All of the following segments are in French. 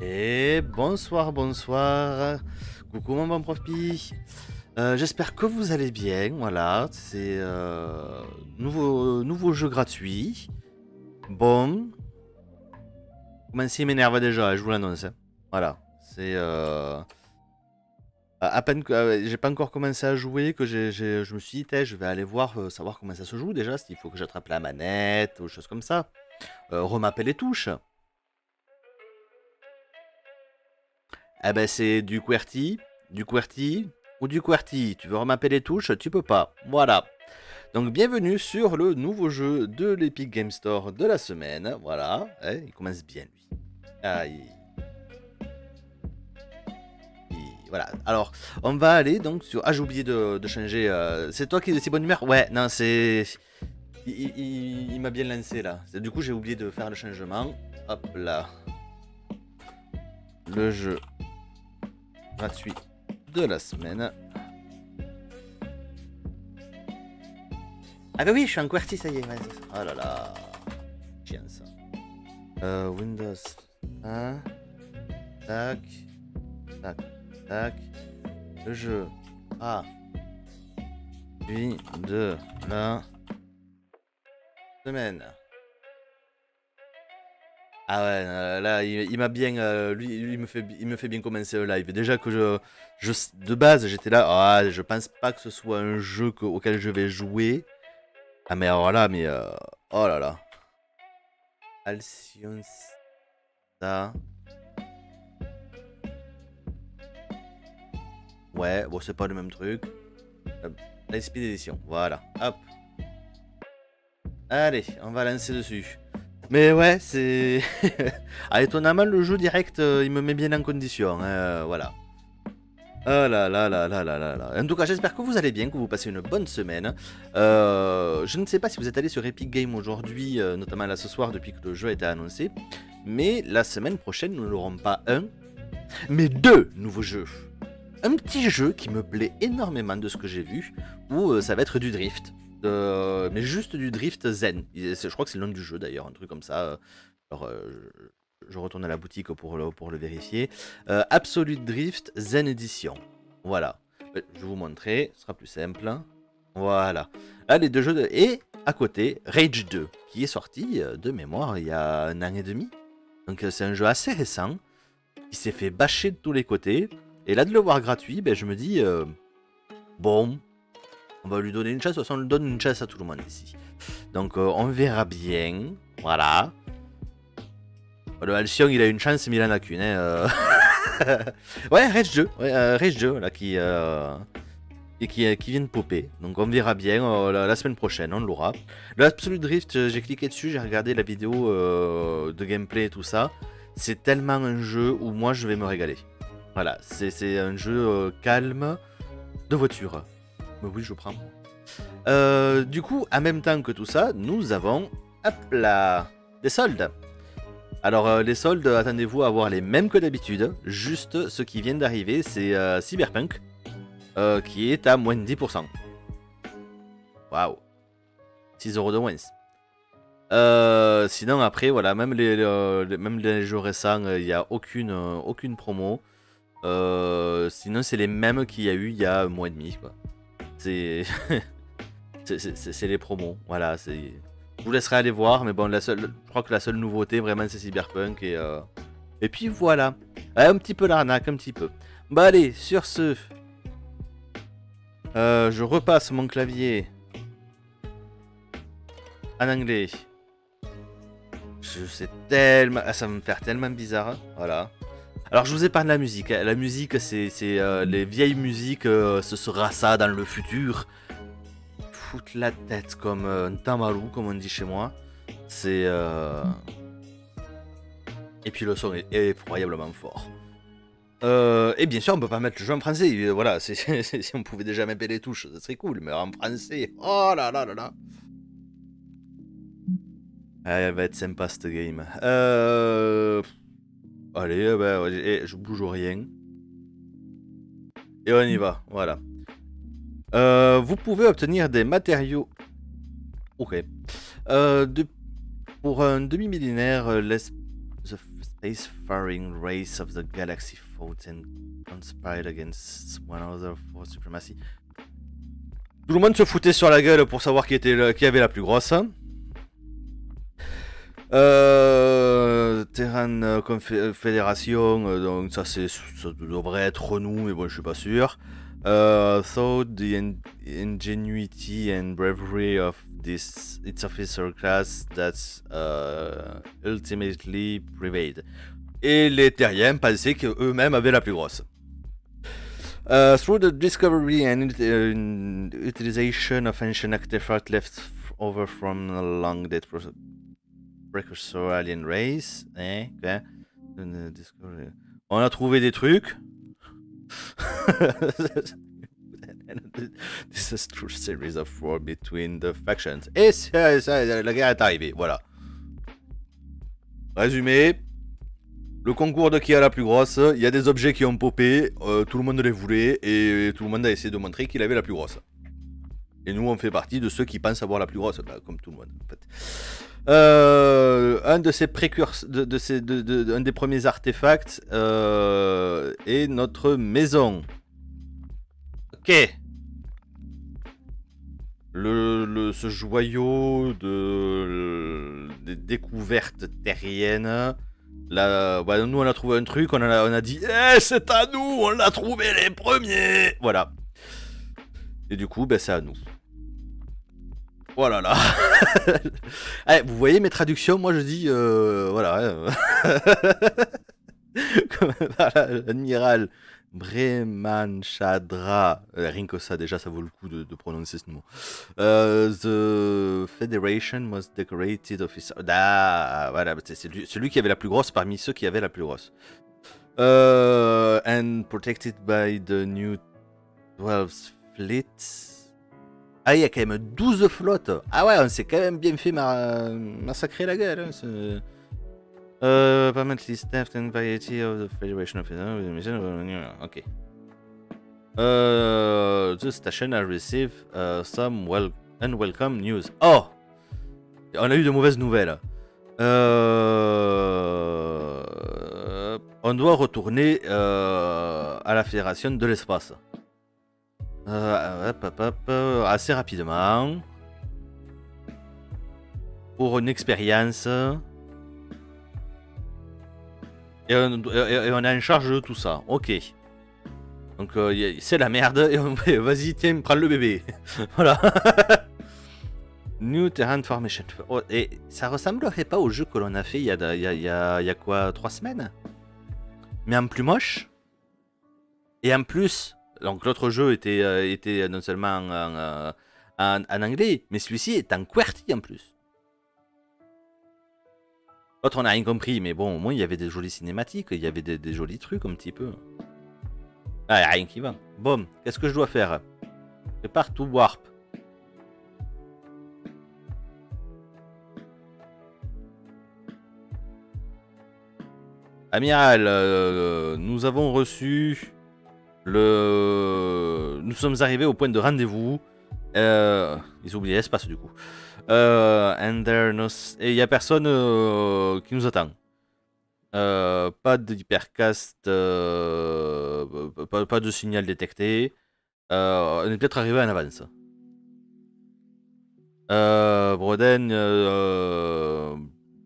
Et bonsoir, bonsoir. Coucou mon bon prof Pi. J'espère que vous allez bien. Voilà, c'est nouveau jeu gratuit. Bon, commencez, il m'énerve déjà, je vous l'annonce. Hein. Voilà, c'est à peine que j'ai pas encore commencé à jouer que je me suis dit, je vais aller voir savoir comment ça se joue déjà. S'il faut que j'attrape la manette ou choses comme ça. Remapper les touches. Eh ben c'est du QWERTY ou du QWERTY. Tu veux remapper les touches, tu peux pas. Voilà. Donc bienvenue sur le nouveau jeu de l'Epic Game Store de la semaine. Voilà, il commence bien lui. Ah, voilà. Alors, on va aller donc sur... Ah, j'ai oublié de changer. C'est toi qui es de si bonne humeur? Ouais, non, c'est... Il m'a bien lancé là. Du coup, j'ai oublié de faire le changement. Hop là. Le jeu gratuit de la semaine. Ah bah oui, je suis en QWERTY, ça y est. Ouais, oh là là. Chiant ça. Windows 1. Tac. Tac. Tac. Le jeu a lui de la semaine. Ah ouais, là il m'a bien, lui il me fait bien commencer le live. Déjà que de base j'étais là, ah je pense pas que ce soit un jeu auquel je vais jouer. Ah mais alors là, mais oh là là. Alcyon ça. Ouais, bon c'est pas le même truc. La speed edition, voilà, hop. Allez, on va lancer dessus. Mais ouais, c'est... ah, étonnamment, le jeu direct, il me met bien en condition, hein, voilà. Oh là là là là là là là. En tout cas, j'espère que vous allez bien, que vous passez une bonne semaine. Je ne sais pas si vous êtes allé sur Epic Games aujourd'hui, notamment là ce soir, depuis que le jeu a été annoncé. Mais la semaine prochaine, nous n'aurons pas un, mais deux nouveaux jeux. Un petit jeu qui me plaît énormément de ce que j'ai vu, où ça va être du drift. Mais juste du drift zen. Je crois que c'est le nom du jeu d'ailleurs, un truc comme ça. Alors, je retourne à la boutique pour le vérifier. Absolute Drift Zen Edition. Voilà. Je vais vous montrer, ce sera plus simple. Voilà. Là, les deux jeux. Et à côté, Rage 2, qui est sorti de mémoire il y a 1 an et demi. Donc c'est un jeu assez récent, qui s'est fait bâcher de tous les côtés. Et là, de le voir gratuit, ben, je me dis, bon, on va lui donner une chance. De toute façon, on lui donne une chance à tout le monde ici. Donc on verra bien. Voilà. Le Alcyon, il a une chance, mais il en a qu'une. Hein, ouais, Rage 2, ouais, Rage 2 là, qui vient de popper. Donc on verra bien la semaine prochaine, on l'aura. Le Absolute Drift, j'ai cliqué dessus, j'ai regardé la vidéo de gameplay et tout ça. C'est tellement un jeu où moi je vais me régaler. Voilà, c'est un jeu calme de voiture. Mais oui, je prends. Du coup, en même temps que tout ça, nous avons, hop là, des soldes. Alors les soldes, attendez-vous à avoir les mêmes que d'habitude. Juste ce qui vient d'arriver, c'est Cyberpunk, qui est à moins de 10%. Waouh, 6€ de moins. Sinon après, voilà, même les jeux récents, il n'y a aucune promo. Sinon c'est les mêmes qu'il y a eu il y a 1 mois et demi, quoi. C'est c'est les promos, voilà, c'est... Je vous laisserai aller voir, mais bon, je crois que la seule nouveauté, vraiment, c'est Cyberpunk, et puis voilà. Ouais, un petit peu l'arnaque, un petit peu. Bah allez, sur ce... je repasse mon clavier en anglais. Je sais tellement... ça va me faire tellement bizarre, hein. Voilà. Alors, je vous épargne la musique. Hein. La musique, c'est les vieilles musiques, ce sera ça dans le futur. Foutre la tête comme un tamarou, comme on dit chez moi. C'est... Et puis le son est effroyablement fort. Et bien sûr, on peut pas mettre le jeu en français. Voilà, si on pouvait déjà mettre les touches, ça serait cool. Mais en français, oh là là là là. Ah, elle va être sympa cette game. Allez, bah, je bouge rien. Et on y va, voilà. Vous pouvez obtenir des matériaux. Ok. Pour un demi-millénaire, the spacefaring race of the galaxy fought and conspired against one another for supremacy. Tout le monde se foutait sur la gueule pour savoir qui avait la plus grosse. Terran Confédération, donc ça devrait être nous, mais bon, je suis pas sûr. Thought the ingenuity and bravery of its officer class that ultimately prevailed. Et les Terriens pensaient qu'eux-mêmes avaient la plus grosse. Through the discovery and utilization of ancient artifacts left over from a long dead precursor alien race, okay. On a trouvé des trucs. This is true series of war between the factions. Et la guerre est arrivée, voilà. Résumé, le concours de qui a la plus grosse, il y a des objets qui ont popé, tout le monde les voulait, et tout le monde a essayé de montrer qu'il avait la plus grosse. Et nous, on fait partie de ceux qui pensent avoir la plus grosse, comme tout le monde, en fait. Un de ces précurseurs, un des premiers artefacts est notre maison. Ok. Ce joyau des découvertes terriennes. Là, bah, nous on a trouvé un truc, on a dit c'est à nous, on l'a trouvé les premiers. Voilà. Et du coup, bah, c'est à nous. Voilà là. Allez, vous voyez mes traductions, moi je dis voilà. Comme l'admiral Bremanchadra, rien que ça déjà ça vaut le coup de prononcer ce mot. The Federation was decorated officer. Ah, voilà, c'est celui qui avait la plus grosse parmi ceux qui avaient la plus grosse. And protected by the new 12 fleets. Ah, il y a quand même 12 flottes. Ah ouais, on s'est quand même bien fait massacrer la gueule. Hein, permanently staffed and variety of the Federation of ok. The station has received some unwelcome news. Oh, on a eu de mauvaises nouvelles. On doit retourner à la Fédération de l'espace. Assez rapidement. Pour une expérience. Et on est en charge de tout ça. Ok. Donc c'est la merde. Et vas-y, tiens, prends le bébé. Voilà. New Terran Formation. Oh, et ça ressemblerait pas au jeu que l'on a fait il y a quoi, 3 semaines? Mais en plus moche. Et en plus, donc l'autre jeu était non seulement en anglais, mais celui-ci est en QWERTY en plus. L'autre on n'a rien compris, mais bon, au moins il y avait des jolies cinématiques, il y avait des jolis trucs un petit peu. Ah, il n'y a rien qui va. Bon, qu'est-ce que je dois faire? Prépare tout warp. Amiral, nous avons reçu nous sommes arrivés au point de rendez-vous. Ils ont oublié l'espace du coup. And et il n'y a personne qui nous attend. Pas d'hypercast, pas de signal détecté. On est peut-être arrivé en avance.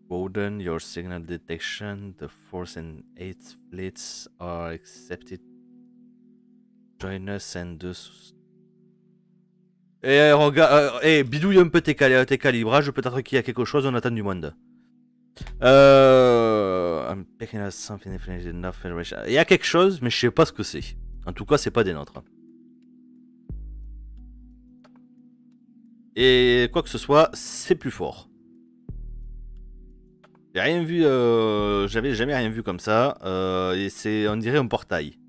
Broden, your signal detection, the 4th and 8th fleets are accepted. Join us and et regarde, bidouille un peu tes calibrages, peut-être qu'il y a quelque chose, on attend du monde. I'm picking up something enough federation. Il y a quelque chose, mais je sais pas ce que c'est. En tout cas, c'est pas des nôtres. Et quoi que ce soit, c'est plus fort. J'ai rien vu, j'avais jamais rien vu comme ça. Et c'est, on dirait un portail.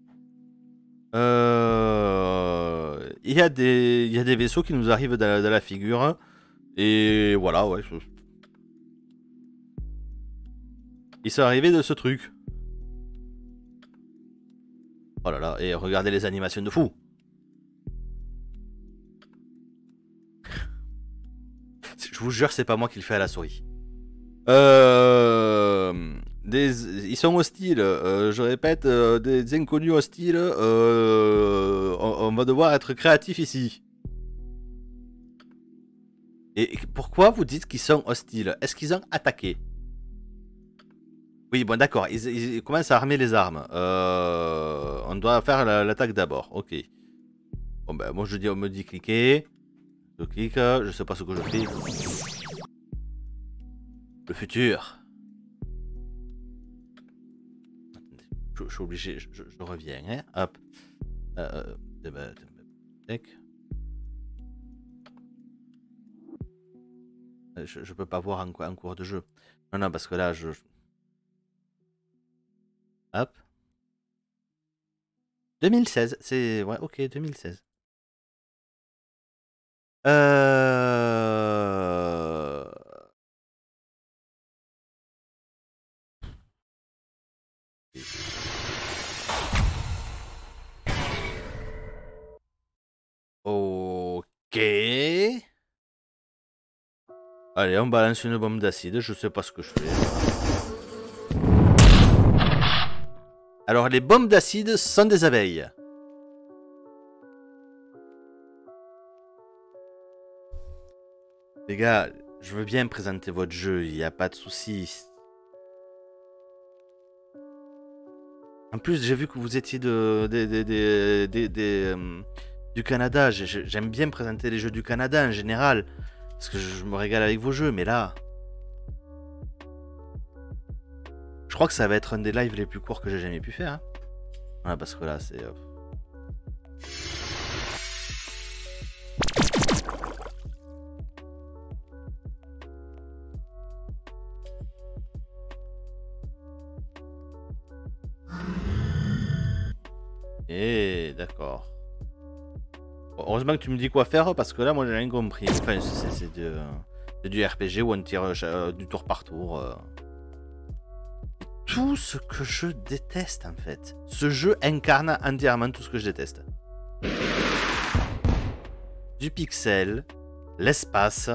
Il y a des vaisseaux qui nous arrivent dans la figure. Et voilà, ouais. Ils sont arrivés de ce truc. Oh là là, et regardez les animations de fou. Je vous jure, c'est pas moi qui le fais à la souris. Ils sont hostiles. Je répète, des inconnus hostiles. On va devoir être créatif ici. Et pourquoi vous dites qu'ils sont hostiles? Est-ce qu'ils ont attaqué? Oui, bon, d'accord. Ils commencent à armer les armes. On doit faire l'attaque d'abord. Ok. Bon, ben, moi, on me dit cliquer. Je clique. Je sais pas ce que je fais. Le futur. Je suis obligé. Je reviens. Hein. Hop. Je peux pas voir en cours de jeu. Non, non, parce que là, Hop. 2016, c'est... Ouais, ok, 2016. Ok. Allez, on balance une bombe d'acide, je sais pas ce que je fais. Alors, les bombes d'acide sont des abeilles. Les gars, je veux bien présenter votre jeu, il n'y a pas de souci. En plus, j'ai vu que vous étiez du Canada. J'aime bien présenter les jeux du Canada en général. Parce que je me régale avec vos jeux, mais là... Je crois que ça va être un des lives les plus courts que j'ai jamais pu faire. Hein. Voilà, parce que là, c'est... Eh, d'accord. Bon, heureusement que tu me dis quoi faire, parce que là, moi, j'ai rien compris. Enfin, c'est du RPG où on tire du tour par tour. Tout ce que je déteste, en fait. Ce jeu incarne entièrement tout ce que je déteste. Du pixel, l'espace,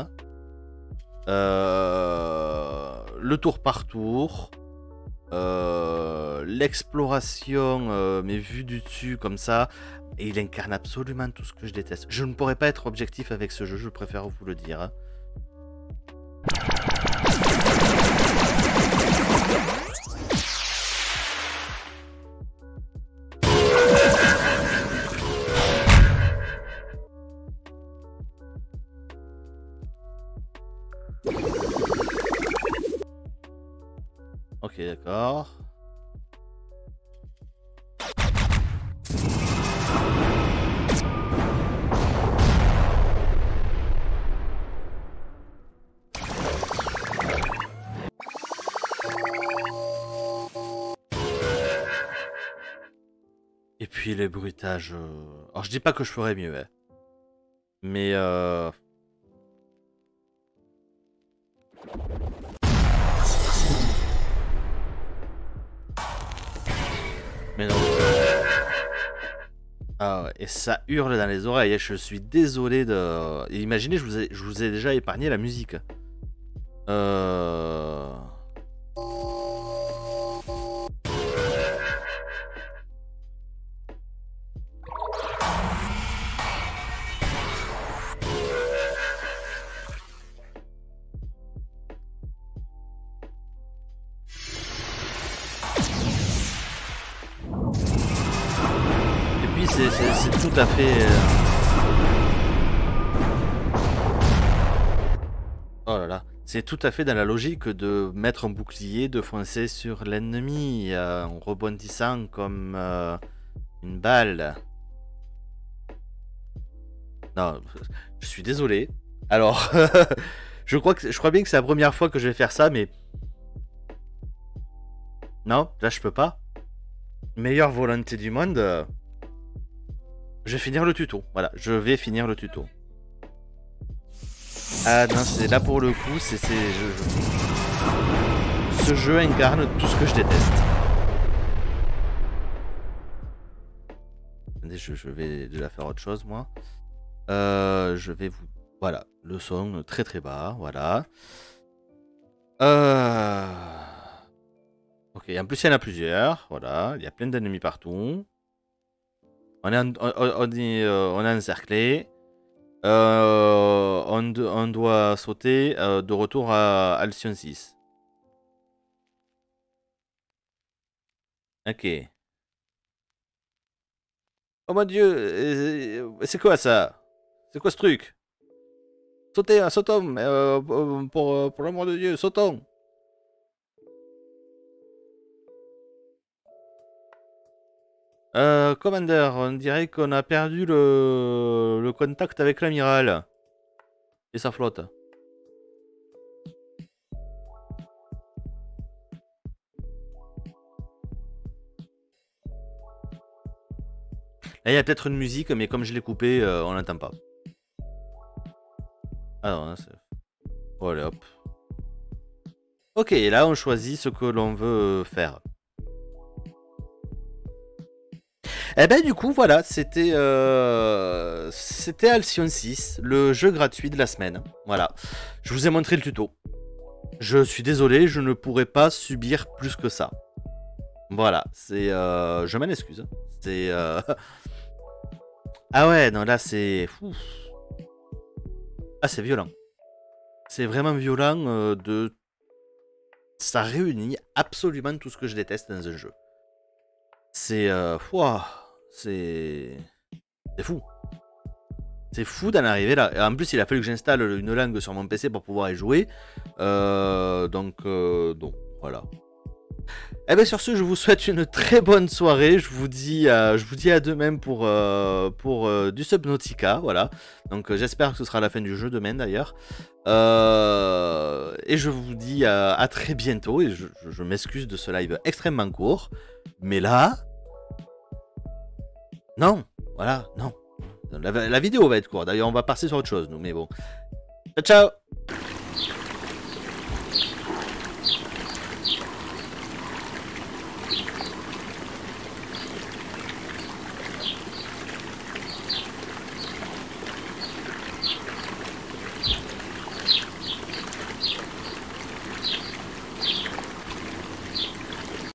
le tour par tour, l'exploration, mais vue du dessus comme ça, et il incarne absolument tout ce que je déteste. Je ne pourrais pas être objectif avec ce jeu, je préfère vous le dire. Ok, d'accord. Et puis les bruitages... Alors je dis pas que je ferais mieux, hein. Mais Mais non. Ah ouais, et ça hurle dans les oreilles. Je suis désolé de... Imaginez, je vous ai déjà épargné la musique. C'est tout à fait... Oh là là. C'est tout à fait dans la logique de mettre un bouclier, de foncer sur l'ennemi en rebondissant comme une balle. Non, je suis désolé. Alors, je crois bien que c'est la première fois que je vais faire ça, mais... Non, là je peux pas. Meilleure volonté du monde... Je vais finir le tuto. Voilà, je vais finir le tuto. Ah non, c'est là pour le coup, ce jeu incarne tout ce que je déteste. Attendez, je vais déjà faire autre chose, moi. Je vais vous... Voilà, le son très très bas, voilà. Ok, en plus il y en a plusieurs, voilà, il y a plein d'ennemis partout. On est encerclé. On doit sauter de retour à Alcyon 6. Ok. Oh mon dieu, c'est quoi ça? C'est quoi ce truc? Sautez, sautons, pour l'amour de Dieu, sautons. Commander, on dirait qu'on a perdu le contact avec l'amiral et sa flotte. Là, il y a peut-être une musique, mais comme je l'ai coupée, on l'entend pas. Ah non, c'est... Voilà, hop. Ok, là, on choisit ce que l'on veut faire. Eh ben du coup voilà, c'était Alcyon 6, le jeu gratuit de la semaine. Voilà, je vous ai montré le tuto. Je suis désolé, je ne pourrais pas subir plus que ça. Voilà, c'est je m'en excuse. C'est ah ouais, non là c'est ah c'est violent. C'est vraiment violent de ça réunit absolument tout ce que je déteste dans un jeu. C'est c'est fou. C'est fou d'en arriver là. Et en plus, il a fallu que j'installe une langue sur mon PC pour pouvoir y jouer. Donc, voilà. Et bien sur ce, je vous souhaite une très bonne soirée. Je vous dis à demain pour du Subnautica. Voilà. Donc, j'espère que ce sera la fin du jeu demain d'ailleurs. Et je vous dis à très bientôt. Et je m'excuse de ce live extrêmement court. Mais là... Non. Voilà, non. La vidéo va être courte. D'ailleurs, on va passer sur autre chose, nous. Mais bon. Ciao, ciao.